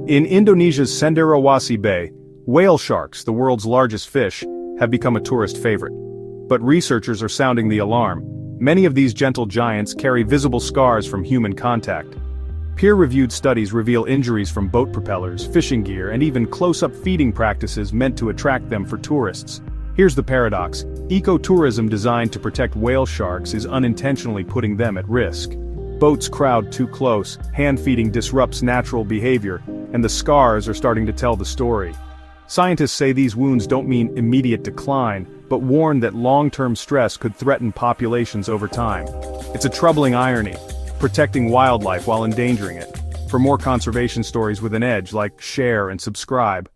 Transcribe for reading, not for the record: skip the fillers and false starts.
In Indonesia's Cenderawasih Bay, whale sharks, the world's largest fish, have become a tourist favorite. But researchers are sounding the alarm. Many of these gentle giants carry visible scars from human contact. Peer-reviewed studies reveal injuries from boat propellers, fishing gear, and even close-up feeding practices meant to attract them for tourists. Here's the paradox: ecotourism designed to protect whale sharks is unintentionally putting them at risk. Boats crowd too close, hand-feeding disrupts natural behavior, and the scars are starting to tell the story. Scientists say these wounds don't mean immediate decline, but warn that long-term stress could threaten populations over time. It's a troubling irony, protecting wildlife while endangering it. For more conservation stories with an edge, like, share, and subscribe.